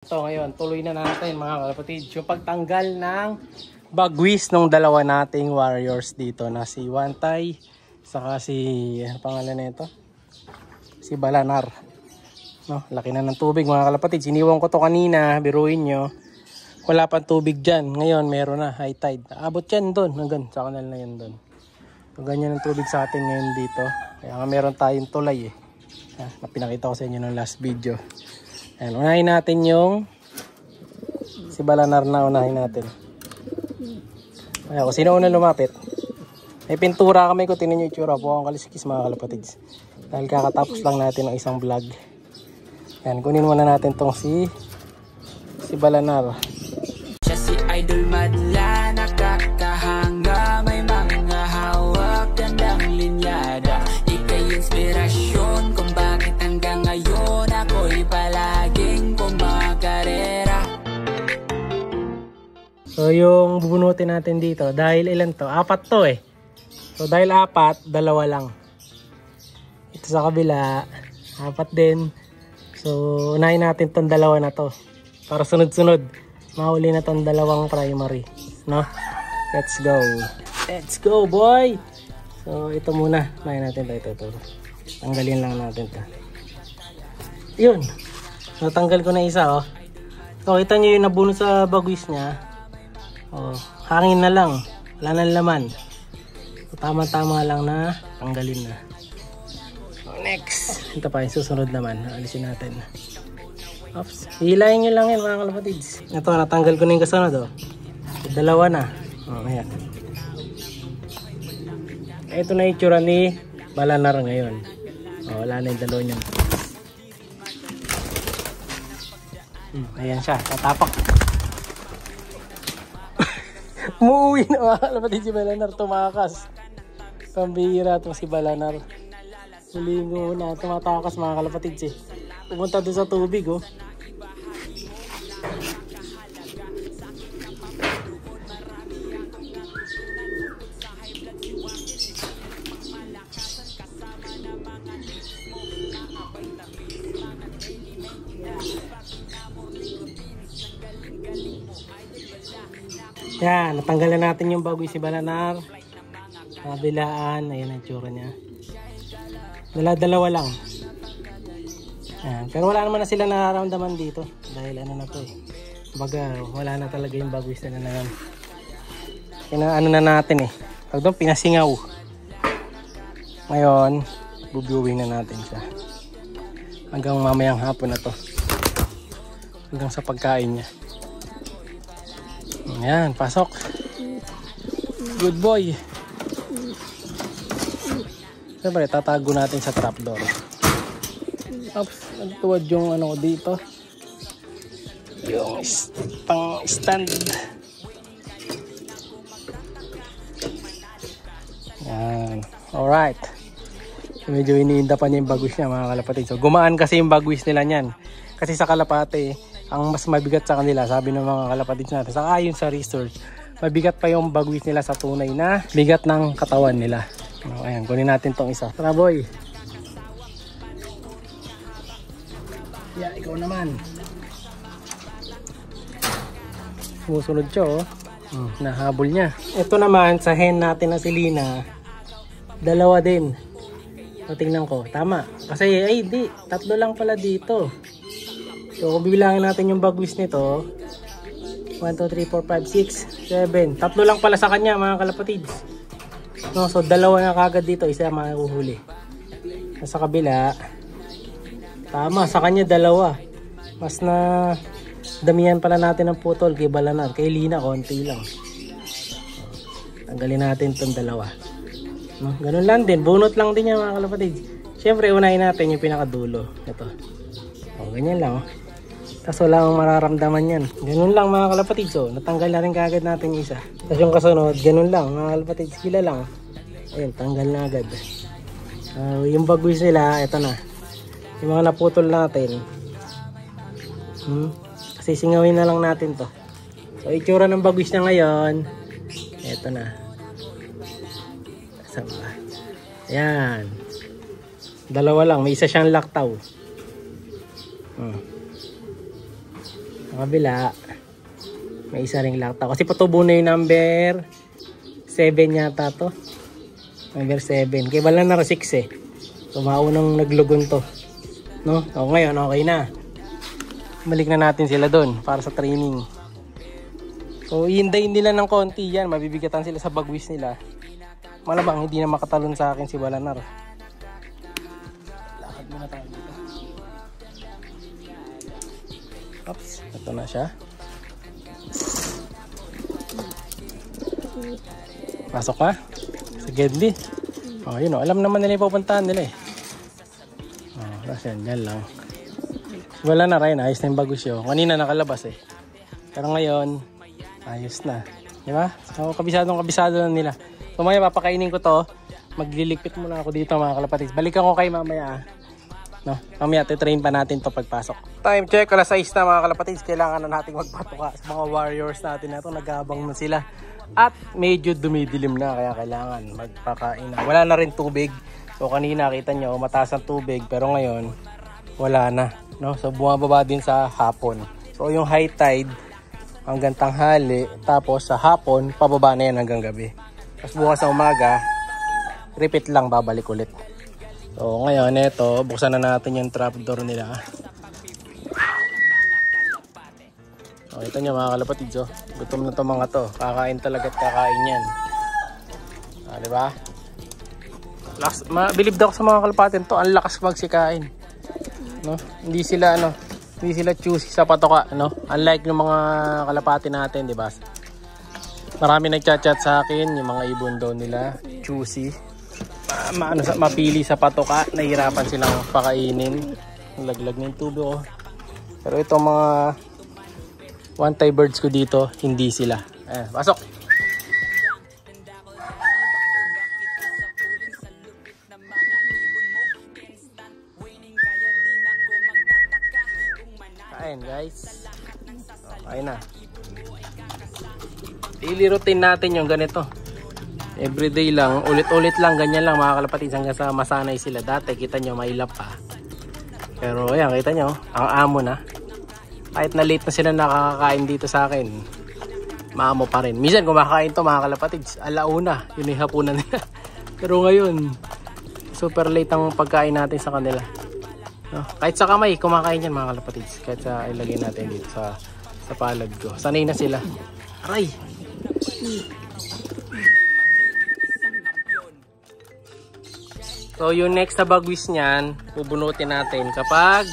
So ngayon, tuloy na natin mga kapatid yung pagtanggal ng bagwis ng dalawa nating warriors dito na si Wantay saka si ano pangalan nito? Si Balanar. No, laki na ng tubig mga kalapatid. Siniwan ko to kanina, biruin nyo. Wala pang tubig dyan. Ngayon meron na, high tide. Abot yan doon, hanggang sa kanal na yan doon. So ganyan ang tubig sa atin ngayon dito. Kaya nga meron tayong tulay eh. Na pinakita ko sa inyo ng last video. Ayan, unahin natin yung si Balanar na unahin natin. Ayan, kung sino una lumapit. May pintura kami ko, tinan nyo yung itsura po ang kaliskis mga kalapatids. Dahil kakatapos lang natin ng isang vlog. Ayan, kunin muna natin tong si Balanar. Siya si Idol Madla, nakakahanga, may mga hawak, gandang linyada. Ika'y inspirasyon kung bakit hanggang ngayon ako'y palaging kumakarera. So yung bubunutin natin dito, dahil ilan to? 4 to eh. So dahil 4, 2 lang. Ito sa kabila, 4 din. So unahin natin tong 2 na to. Para sunod-sunod, mahuli na tong 2 primary. No? Let's go. Let's go boy! So ito muna, unahin natin ito. Tanggalin lang natin to. Yun. Natanggal ko na isa oh. So kita nyo yung nabunot sa bagwis niya. Oh, hangin na lang. Wala nang laman. So, tama-tama lang na tanggalin na. So, next. Ito pa yung susunod naman. Alisin natin. Oops. Hilayin nyo lang yan mga kalapatids. Ito, natanggal ko na yung kasunod oh. 2 na. Oh, ayan. Ito na yung itsura ni Balanar ngayon. Oh, wala na yung 2 niyan. Ayan siya. Tatapak. Umuwi na mga kalapatid si Balanar, tumakas. Pambihira itong si Balanar. Hulingo na, tumatakas mga kalapatid eh. Pumunta doon sa tubig oh. Yan, natanggalan natin yung bagoy si Balanar. Kabilaan, ayan ang tsura niya. Dalawa lang. Yan. Pero wala naman na sila nararamdaman dito. Dahil ano na to eh. Baga, wala na talaga yung bagoy na naman. Ano na natin eh. Pag doon, pinasingaw. Ngayon, bubuwing na natin siya. Hanggang mamayang hapon na to. Hanggang sa pagkain niya. Ayan, pasok. Good boy. Siyempre, tatago natin sa trapdoor. Oops, nagtuwad yung ano dito. Yung pang stand. Ayan, alright. Medyo iniinda pa niya yung bagwis niya mga kalapatid. So, gumaan kasi yung bagwis nila niyan. Kasi sa Kalapate, ang mas mabigat sa kanila, sabi ng mga kalapatids natin, saka ayon sa research, mabigat pa yung bagwis nila sa tunay na bigat ng katawan nila. So, ayan, kunin natin tong isa. Tara boy! Yeah, ikaw naman. Sumusunod siya oh. Nahabol niya. Ito naman, sa hen natin na si Lina, 2 din. So, tingnan ko, tama. Kasi, ay di, 3 lang pala dito. So kung bibilangin natin yung bagwis nito, 1, 2, 3, 4, 5, 6, 7. 3 lang pala sa kanya mga kalapatids. No, so 2 na kagad dito, isa makuhuli. Sa kabila, tama, sa kanya 2. Mas na damihan pala natin ng putol kay Balanar. Kay Lina, konti lang. Tanggalin natin itong 2. No, ganun lang din, bunot lang din yan mga kalapatids. Siyempre unahin natin yung pinakadulo. Ito. O, ganyan lang oh. Tapos wala akong mararamdaman yan. Ganun lang mga kalapatids. So, natanggal na rin kagad natin yung isa. Tapos yung kasunod, ganun lang mga kalapatids. Sila lang. Ayun, tanggal na agad. Yung bagwis nila, ito na. Yung mga naputol natin. Kasi singawin na lang natin to. So, itsura ng bagwis na ngayon. Ito na. Saan ba? Ayan. 2 lang. May isa siyang laktaw. kabila, may isa ring laktaw. Kasi patubo na yung number 7 yata to. Number 7. Kaya wala na 6 eh. So maunang naglugon to. No? So ngayon, okay na. Balik na natin sila doon para sa training. So ihindayin nila ng konti yan. Mabibigatan sila sa bagwis nila. Malabang hindi na makatalon sa akin si Balanar. Lakad muna tayo dito. Oops, ito na siya. Pasok na. Sa Gedli. Oh, yun o. Alam naman nila yung pupuntahan nila eh. Oh, kasi yan lang. Wala na rin. Ayos na yung bagos yun. Kanina nakalabas eh. Pero ngayon, ayos na. Diba? So, kabisado na nila. So, maya papakainin ko to. Magliligpit muna ako dito mga kalapatids. Balikan ko kay mamaya. No? Mamaya titrain pa natin to pagpasok. Time check. Alas 6 na mga kalapatids. Kailangan na natin magpatuka sa mga warriors natin na ito. Nagabang na sila. At medyo dumidilim na. Kaya kailangan magpakain na. Wala na rin tubig. So kanina kita nyo mataas ang tubig. Pero ngayon wala na. No? So bumababa din sa hapon. So yung high tide hanggang tanghali. Tapos sa hapon pababa na yan hanggang gabi. Tapos bukas sa umaga repeat lang, babalik ulit. So ngayon ito, buksan na natin yung trapdoor nila. O, ito nyo mga kalapatids, oh. Gutom na to mga to. Kakain talaga at kakain yan. Diba? Bilib daw ako sa mga kalapatids to. Ang lakas magsikain. No? Hindi sila choosy sa patoka, no? Unlike yung mga kalapati natin, diba? Marami nagchat-chat sa akin, yung mga ibon daw nila, choosy. Mapili sa patoka, nahihirapan silang pakainin. Laglag ng tubo ko. Pero itong mga one-tie birds ko dito, hindi sila. Ayan, pasok! Kain guys. Kain na. Daily routine natin yung ganito. Everyday lang, ulit-ulit lang, ganyan lang mga kalapatids hanggang sa masanay sila. Dati kita nyo mailap pa. Pero ayan, kita nyo, ang amo na. Kahit na late na sila nakakakain dito sa akin, maamo pa rin. Minsan kumakain to mga kalapatids, alauna, yun yung hapunan nila. Pero ngayon, super late ang pagkain natin sa kanila. No? Kahit sa kamay, kumakain yan mga kalapatids. Kahit sa ilagay natin dito sa palad ko. Sanay na sila. Aray! So yung next sa bagwis niyan, bubunutin natin kapag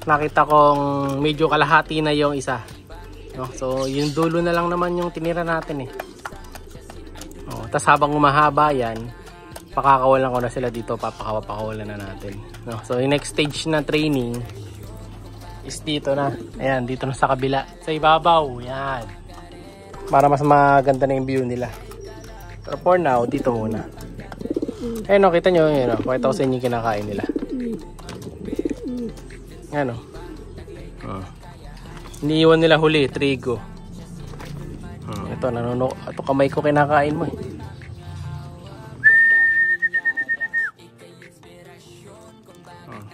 nakita kong medyo kalahati na yung isa. No? So yung dulo na lang naman yung tinira natin eh. Tapos habang umahaba yan, pakakawalan ko na sila dito, papakawalan na natin. No? So yung next stage na training is dito na. Ayan, dito na sa kabila. Sa ibabaw, yan. Para mas maganda na yung view nila. Pero for now, dito muna. Ayan o, kita nyo, yun o. Pakita ko sa inyo yung kinakain nila. Ayan o. Iniiwan nila huli, trigo. Ito, ito kamay ko kinakain mo eh.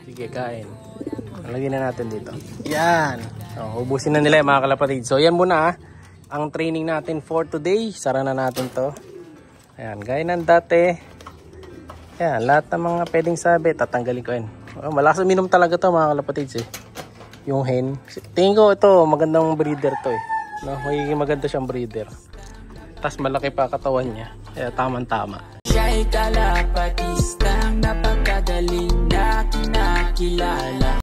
Sige, kain. Lagyan na natin dito. Yan. Ubusin na nila yung mga kalapatid. So yan muna ang training natin for today. Sara na natin to. Ayan, gaya ng dati. Ayan, lahat ng mga pwedeng sabi, tatanggalin ko yan. Malakas uminom talaga to mga kalapatids eh. Yung hen. Tingin ko ito, magandang breeder to eh. No, magiging maganda siyang breeder. Tapos malaki pa katawan niya. Kaya tamang-tama. Siya'y kalapatista.